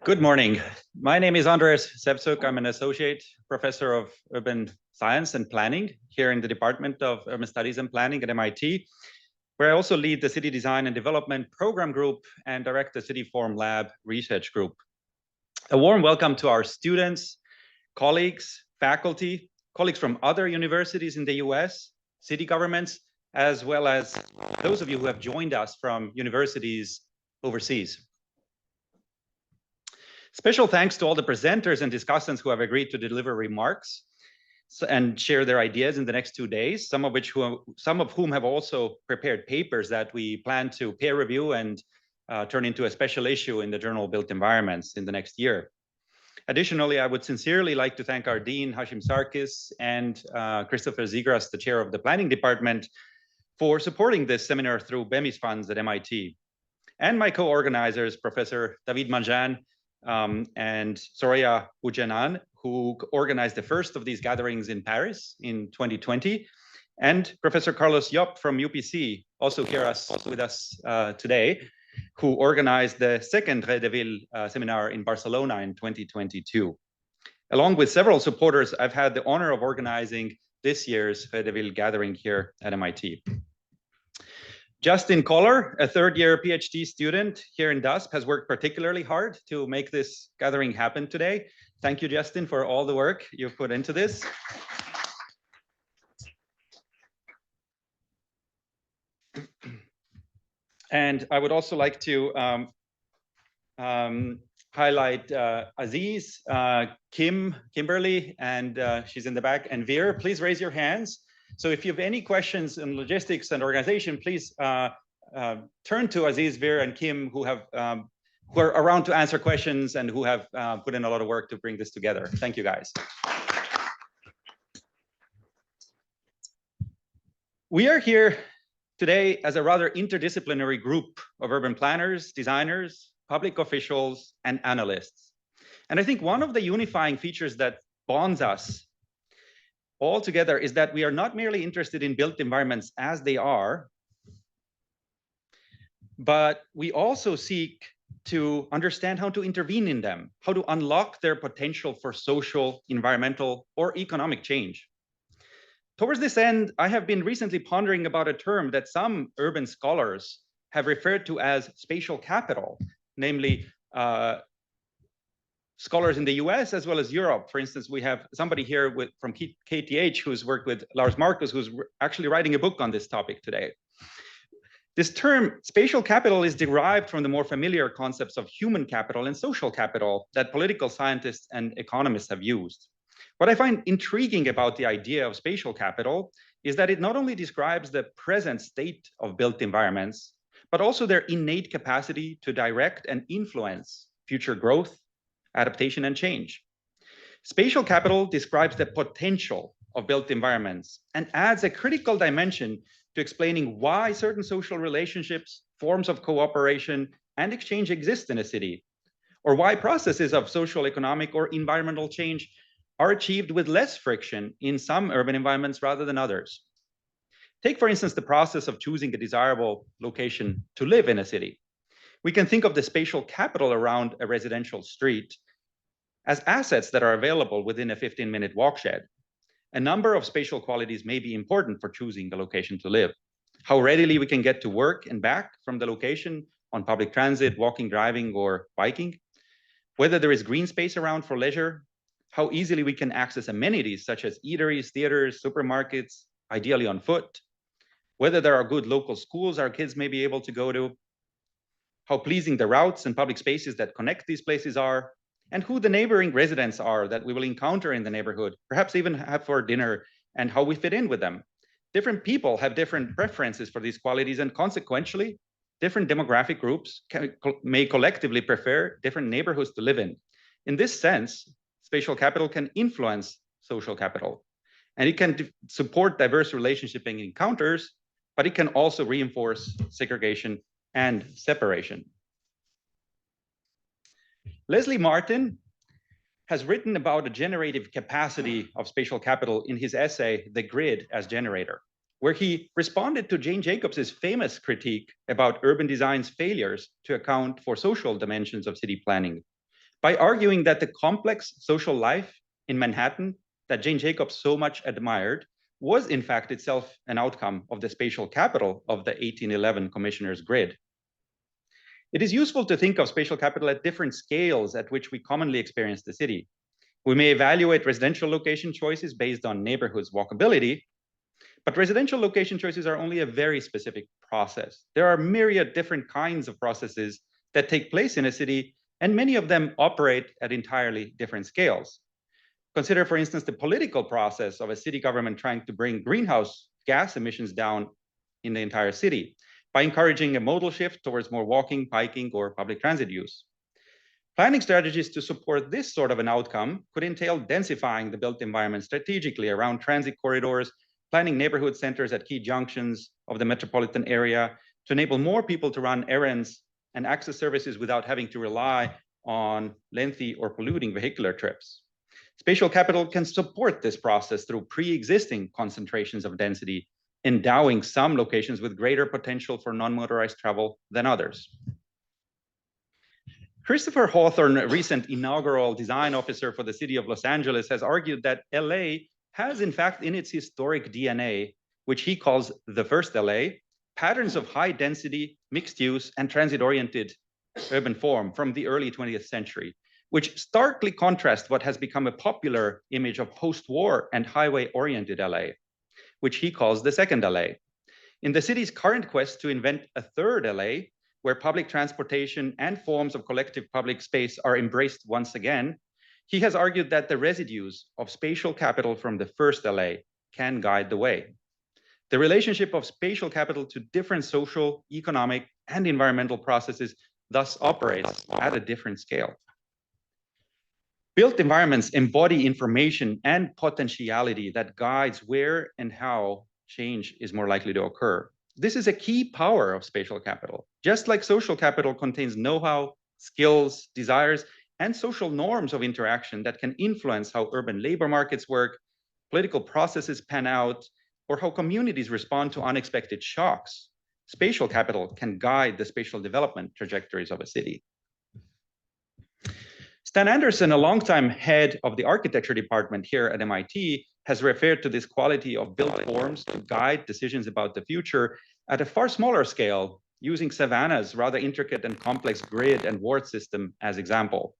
Good morning. My name is Andres Sevtsuk. I'm an associate professor of urban science and planning here in the Department of Urban Studies and Planning at MIT, where I also lead the City Design and Development Program Group and direct the City Forum Lab Research Group. A warm welcome to our students, colleagues, faculty, colleagues from other universities in the US, city governments, as well as those of you who have joined us from universities overseas. Special thanks to all the presenters and discussants who have agreed to deliver remarks and share their ideas in the next 2 days, some of whom have also prepared papers that we plan to peer review and turn into a special issue in the journal Built Environments in the next year. Additionally, I would sincerely like to thank our Dean, Hashim Sarkis, and Christopher Zegras, the chair of the planning department, for supporting this seminar through BEMIS funds at MIT. And my co-organizers, Professor David Manjan, and Soraya Ujanan, who organized the first of these gatherings in Paris in 2020, and Professor Carlos Yop from UPC, also here with us today, who organized the second Rez de Ville seminar in Barcelona in 2022. Along with several supporters, I've had the honor of organizing this year's Rez de Ville gathering here at MIT. Justin Koller, a third-year PhD student here in DUSP, has worked particularly hard to make this gathering happen today. Thank you, Justin, for all the work you've put into this. And I would also like to highlight Aziz, Kimberly, and she's in the back, and Veer. Please raise your hands. So if you have any questions in logistics and organization, please turn to Aziz, Veer, and Kim, who are around to answer questions and who have put in a lot of work to bring this together. Thank you, guys. We are here today as a rather interdisciplinary group of urban planners, designers, public officials, and analysts. And I think one of the unifying features that bonds us all together is that we are not merely interested in built environments as they are, but we also seek to understand how to intervene in them, how to unlock their potential for social, environmental, or economic change. Towards this end, I have been recently pondering about a term that some urban scholars have referred to as spatial capital, namely scholars in the US as well as Europe. For instance, we have somebody here from KTH who's worked with Lars Markus, who's actually writing a book on this topic today. This term, spatial capital, is derived from the more familiar concepts of human capital and social capital that political scientists and economists have used. What I find intriguing about the idea of spatial capital is that it not only describes the present state of built environments, but also their innate capacity to direct and influence future growth, adaptation, and change. Spatial capital describes the potential of built environments and adds a critical dimension to explaining why certain social relationships, forms of cooperation, and exchange exist in a city, or why processes of social, economic, or environmental change are achieved with less friction in some urban environments rather than others. Take, for instance, the process of choosing a desirable location to live in a city. We can think of the spatial capital around a residential street as assets that are available within a 15-minute walk shed. A number of spatial qualities may be important for choosing the location to live. How readily we can get to work and back from the location on public transit, walking, driving, or biking. Whether there is green space around for leisure. How easily we can access amenities such as eateries, theaters, supermarkets, ideally on foot. Whether there are good local schools our kids may be able to go to. How pleasing the routes and public spaces that connect these places are, and who the neighboring residents are that we will encounter in the neighborhood, perhaps even have for dinner, and how we fit in with them. Different people have different preferences for these qualities, and consequently, different demographic groups may collectively prefer different neighborhoods to live in. In this sense, spatial capital can influence social capital, and it can support diverse relationship and encounters, but it can also reinforce segregation and separation. Leslie Martin has written about the generative capacity of spatial capital in his essay, The Grid as Generator, where he responded to Jane Jacobs's famous critique about urban design's failures to account for social dimensions of city planning. by arguing that the complex social life in Manhattan that Jane Jacobs so much admired was in fact itself an outcome of the spatial capital of the 1811 Commissioner's Grid. It is useful to think of spatial capital at different scales at which we commonly experience the city. We may evaluate residential location choices based on neighborhoods' walkability, but residential location choices are only a very specific process. There are myriad different kinds of processes that take place in a city, and many of them operate at entirely different scales. Consider, for instance, the political process of a city government trying to bring greenhouse gas emissions down in the entire city by encouraging a modal shift towards more walking, biking, or public transit use. Planning strategies to support this sort of an outcome could entail densifying the built environment strategically around transit corridors, planning neighborhood centers at key junctions of the metropolitan area to enable more people to run errands and access services without having to rely on lengthy or polluting vehicular trips. Spatial capital can support this process through pre-existing concentrations of density, endowing some locations with greater potential for non-motorized travel than others. Christopher Hawthorne, a recent inaugural design officer for the city of Los Angeles, has argued that LA has in fact in its historic DNA, which he calls the first LA, patterns of high density, mixed use, and transit-oriented urban form from the early 20th century, which starkly contrast what has become a popular image of post-war and highway-oriented LA, which he calls the second LA. In the city's current quest to invent a third LA, where public transportation and forms of collective public space are embraced once again, he has argued that the residues of spatial capital from the first LA can guide the way. The relationship of spatial capital to different social, economic, and environmental processes thus operates at a different scale. Built environments embody information and potentiality that guides where and how change is more likely to occur. This is a key power of spatial capital. Just like social capital contains know-how, skills, desires, and social norms of interaction that can influence how urban labor markets work, political processes pan out, or how communities respond to unexpected shocks, spatial capital can guide the spatial development trajectories of a city. Stan Anderson, a longtime head of the architecture department here at MIT, has referred to this quality of built forms to guide decisions about the future at a far smaller scale, using Savannah's rather intricate and complex grid and ward system as example.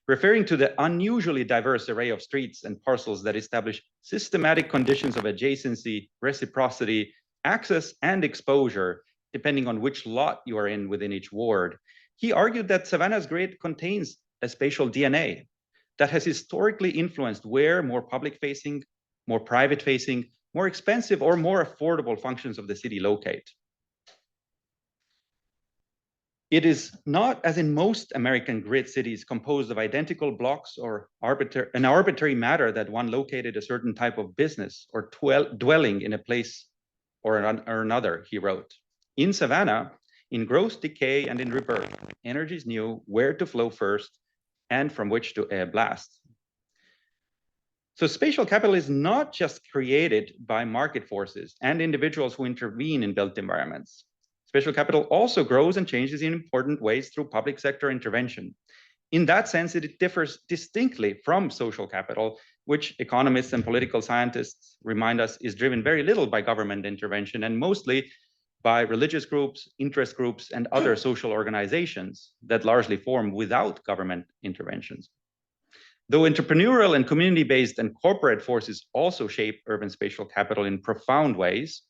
Referring to the unusually diverse array of streets and parcels that establish systematic conditions of adjacency, reciprocity, access, and exposure, depending on which lot you are in within each ward, he argued that Savannah's grid contains a spatial DNA that has historically influenced where more public-facing, more private-facing, more expensive, or more affordable functions of the city locate. It is not, as in most American grid cities, composed of identical blocks or an arbitrary matter that one located a certain type of business or dwelling in a place or another, he wrote. In Savannah, in gross decay and in rebirth, energies knew where to flow first and from which to blast. So spatial capital is not just created by market forces and individuals who intervene in built environments. Spatial capital also grows and changes in important ways through public sector intervention. In that sense, it differs distinctly from social capital, which economists and political scientists remind us is driven very little by government intervention and mostly by religious groups, interest groups, and other social organizations that largely form without government interventions. Though entrepreneurial and community-based and corporate forces also shape urban spatial capital in profound ways,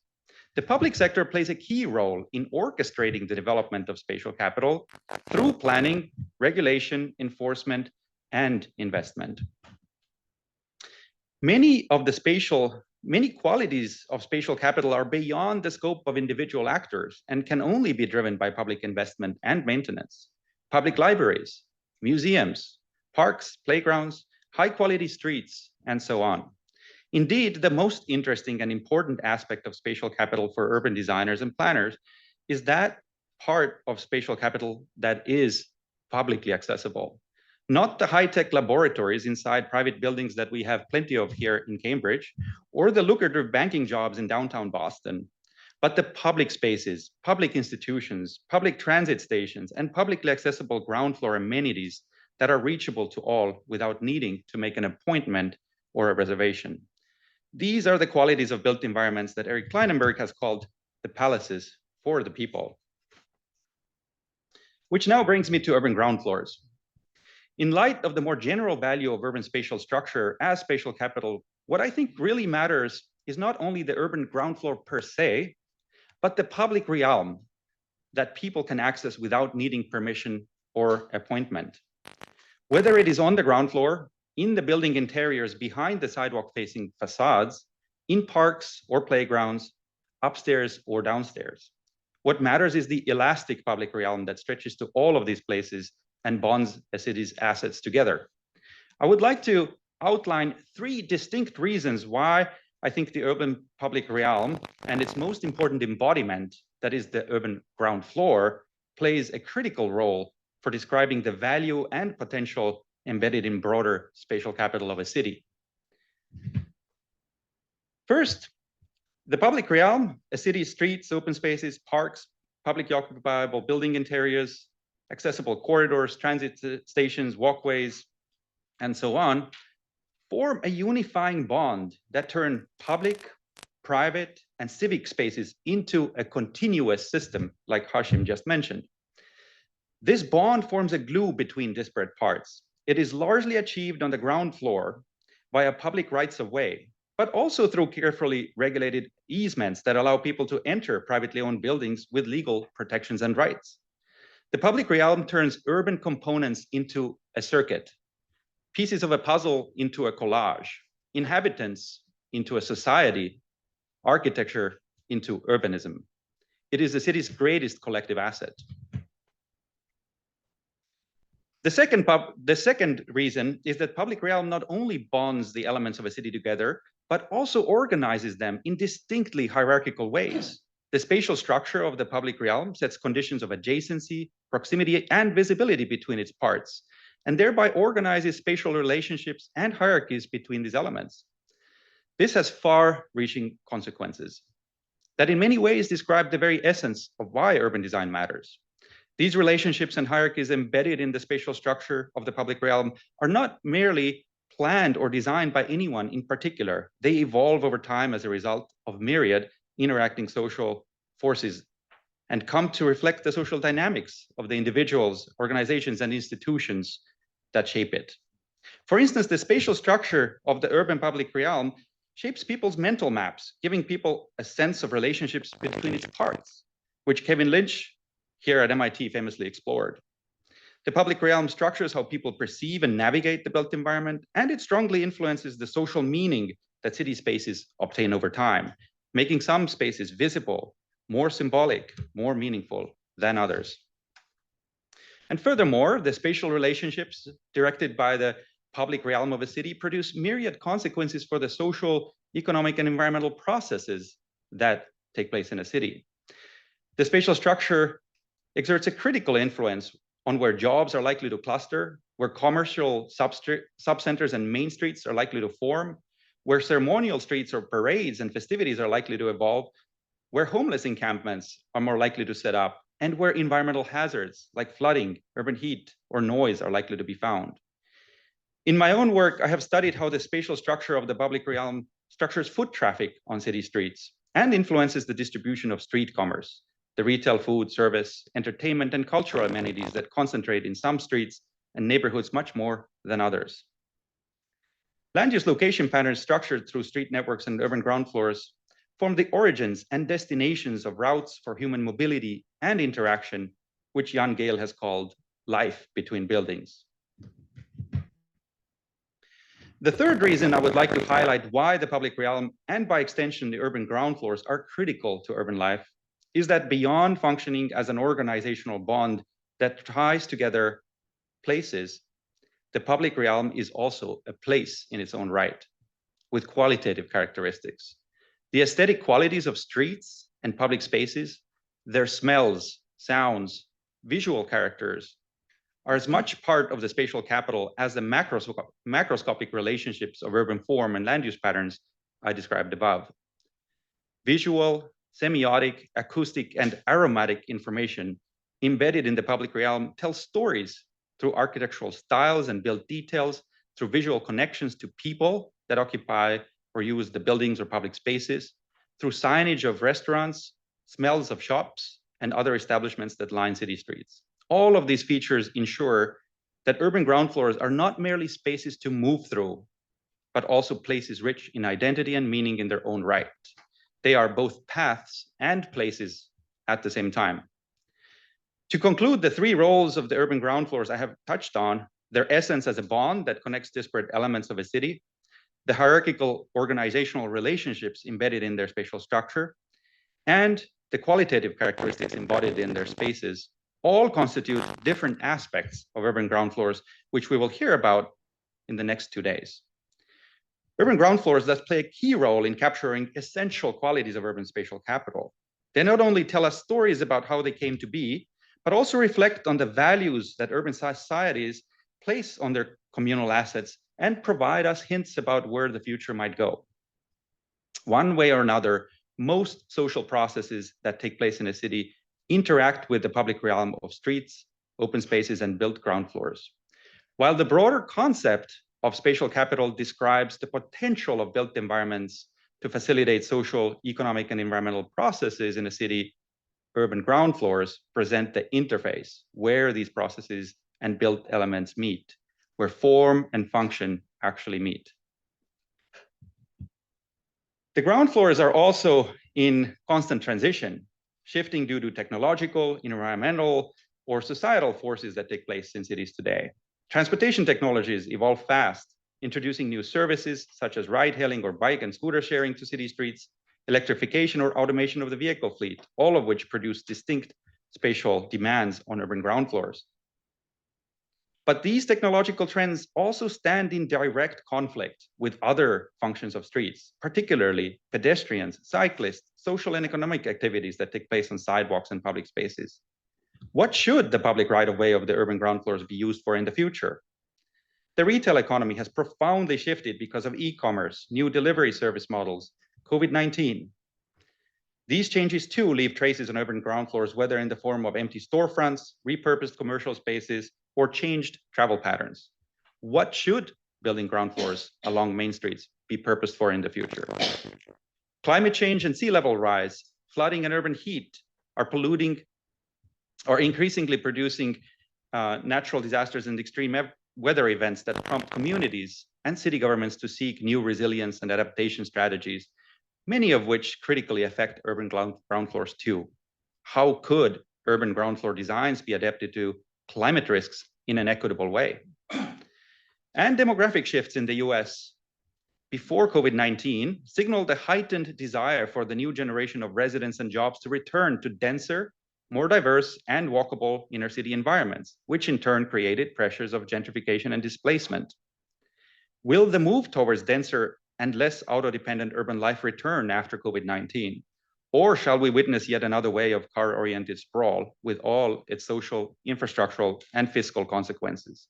the public sector plays a key role in orchestrating the development of spatial capital through planning, regulation, enforcement, and investment. Many qualities of spatial capital are beyond the scope of individual actors and can only be driven by public investment and maintenance. Public libraries, museums, parks, playgrounds, high-quality streets, and so on. Indeed, the most interesting and important aspect of spatial capital for urban designers and planners is that part of spatial capital that is publicly accessible. Not the high-tech laboratories inside private buildings that we have plenty of here in Cambridge, or the lucrative banking jobs in downtown Boston, but the public spaces, public institutions, public transit stations, and publicly accessible ground floor amenities that are reachable to all without needing to make an appointment or a reservation. These are the qualities of built environments that Eric Kleinenberg has called the palaces for the people. Which now brings me to urban ground floors. In light of the more general value of urban spatial structure as spatial capital, what I think really matters is not only the urban ground floor per se, but the public realm that people can access without needing permission or appointment. Whether it is on the ground floor, in the building interiors behind the sidewalk facing facades, in parks or playgrounds, upstairs or downstairs. What matters is the elastic public realm that stretches to all of these places and bonds a city's assets together. I would like to outline 3 distinct reasons why I think the urban public realm and its most important embodiment, that is the urban ground floor, plays a critical role for describing the value and potential embedded in broader spatial capital of a city. First, the public realm, a city's streets, open spaces, parks, publicly occupiable building interiors, accessible corridors, transit stations, walkways, and so on, form a unifying bond that turn public, private, and civic spaces into a continuous system, like Hashim just mentioned. This bond forms a glue between disparate parts. It is largely achieved on the ground floor via public rights of way, but also through carefully regulated easements that allow people to enter privately owned buildings with legal protections and rights. The public realm turns urban components into a circuit, pieces of a puzzle into a collage, inhabitants into a society, architecture into urbanism. It is the city's greatest collective asset. The second reason is that public realm not only bonds the elements of a city together, but also organizes them in distinctly hierarchical ways. The spatial structure of the public realm sets conditions of adjacency, proximity, and visibility between its parts, and thereby organizes spatial relationships and hierarchies between these elements. This has far-reaching consequences that in many ways describe the very essence of why urban design matters. These relationships and hierarchies embedded in the spatial structure of the public realm are not merely planned or designed by anyone in particular. They evolve over time as a result of myriad interacting social forces and come to reflect the social dynamics of the individuals, organizations, and institutions that shape it. For instance, the spatial structure of the urban public realm shapes people's mental maps, giving people a sense of relationships between its parts, which Kevin Lynch here at MIT famously explored. The public realm structures how people perceive and navigate the built environment, and it strongly influences the social meaning that city spaces obtain over time, making some spaces visible, more symbolic, more meaningful than others. And furthermore, the spatial relationships directed by the public realm of a city produce myriad consequences for the social, economic, and environmental processes that take place in a city. The spatial structure exerts a critical influence on where jobs are likely to cluster, where commercial subcenters and main streets are likely to form, where ceremonial streets or parades and festivities are likely to evolve, where homeless encampments are more likely to set up, and where environmental hazards like flooding, urban heat, or noise are likely to be found. In my own work, I have studied how the spatial structure of the public realm structures foot traffic on city streets and influences the distribution of street commerce, the retail, food, service, entertainment, and cultural amenities that concentrate in some streets and neighborhoods much more than others. Land use location patterns structured through street networks and urban ground floors form the origins and destinations of routes for human mobility and interaction, which Jan Gehl has called life between buildings. The third reason I would like to highlight why the public realm, and by extension the urban ground floors, are critical to urban life is that beyond functioning as an organizational bond that ties together places, the public realm is also a place in its own right, with qualitative characteristics. The aesthetic qualities of streets and public spaces, their smells, sounds, visual characters, are as much part of the spatial capital as the macroscopic relationships of urban form and land use patterns I described above. Visual, semiotic, acoustic, and aromatic information embedded in the public realm tells stories through architectural styles and built details, through visual connections to people that occupy or use the buildings or public spaces, through signage of restaurants, smells of shops, and other establishments that line city streets. All of these features ensure that urban ground floors are not merely spaces to move through, but also places rich in identity and meaning in their own right. They are both paths and places at the same time. To conclude, the three roles of the urban ground floors I have touched on, their essence as a bond that connects disparate elements of a city, the hierarchical organizational relationships embedded in their spatial structure, and the qualitative characteristics embodied in their spaces, all constitute different aspects of urban ground floors, which we will hear about in the next 2 days. Urban ground floors thus play a key role in capturing essential qualities of urban spatial capital. They not only tell us stories about how they came to be, but also reflect on the values that urban societies place on their communal assets and provide us hints about where the future might go. One way or another, most social processes that take place in a city interact with the public realm of streets, open spaces, and built ground floors. While the broader concept of spatial capital describes the potential of built environments to facilitate social, economic, and environmental processes in a city, urban ground floors present the interface where these processes and built elements meet, where form and function actually meet. The ground floors are also in constant transition, shifting due to technological, environmental, or societal forces that take place in cities today. Transportation technologies evolve fast, introducing new services such as ride-hailing or bike and scooter sharing to city streets, electrification or automation of the vehicle fleet, all of which produce distinct spatial demands on urban ground floors. But these technological trends also stand in direct conflict with other functions of streets, particularly pedestrians, cyclists, social and economic activities that take place on sidewalks and public spaces. What should the public right-of-way of the urban ground floors be used for in the future? The retail economy has profoundly shifted because of e-commerce, new delivery service models, COVID-19. These changes too leave traces on urban ground floors, whether in the form of empty storefronts, repurposed commercial spaces, or changed travel patterns. What should building ground floors along main streets be purposed for in the future? Climate change and sea level rise, flooding and urban heat are polluting or increasingly producing natural disasters and extreme weather events that prompt communities and city governments to seek new resilience and adaptation strategies, many of which critically affect urban ground floors too. How could urban ground floor designs be adapted to climate risks in an equitable way? And demographic shifts in the US before COVID-19 signaled a heightened desire for the new generation of residents and jobs to return to denser, more diverse and walkable inner city environments, which in turn created pressures of gentrification and displacement. Will the move towards denser and less auto-dependent urban life return after COVID-19? Or shall we witness yet another way of car-oriented sprawl with all its social, infrastructural, and fiscal consequences?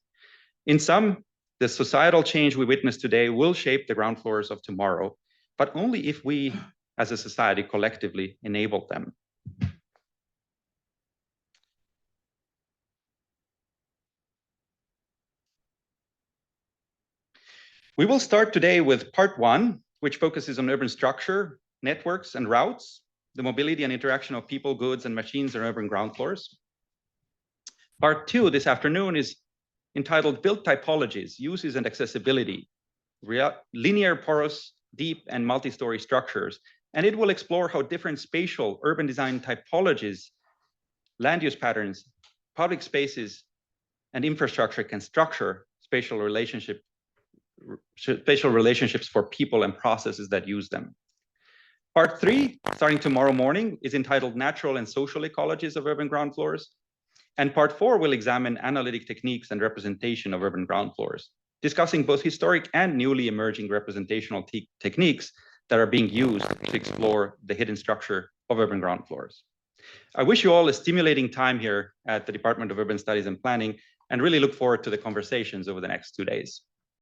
In sum, the societal change we witness today will shape the ground floors of tomorrow, but only if we as a society collectively enable them. We will start today with part one, which focuses on urban structure, networks, and routes, the mobility and interaction of people, goods, and machines on urban ground floors. Part two this afternoon is entitled Built Typologies, Uses and Accessibility, Linear, Porous, Deep, and Multi-Story Structures. And it will explore how different spatial urban design typologies, land use patterns, public spaces, and infrastructure can structure spatial relationships for people and processes that use them. Part three, starting tomorrow morning, is entitled Natural and Social Ecologies of Urban Ground Floors. And part four will examine analytic techniques and representation of urban ground floors, discussing both historic and newly emerging representational techniques that are being used to explore the hidden structure of urban ground floors. I wish you all a stimulating time here at the Department of Urban Studies and Planning, and really look forward to the conversations over the next 2 days.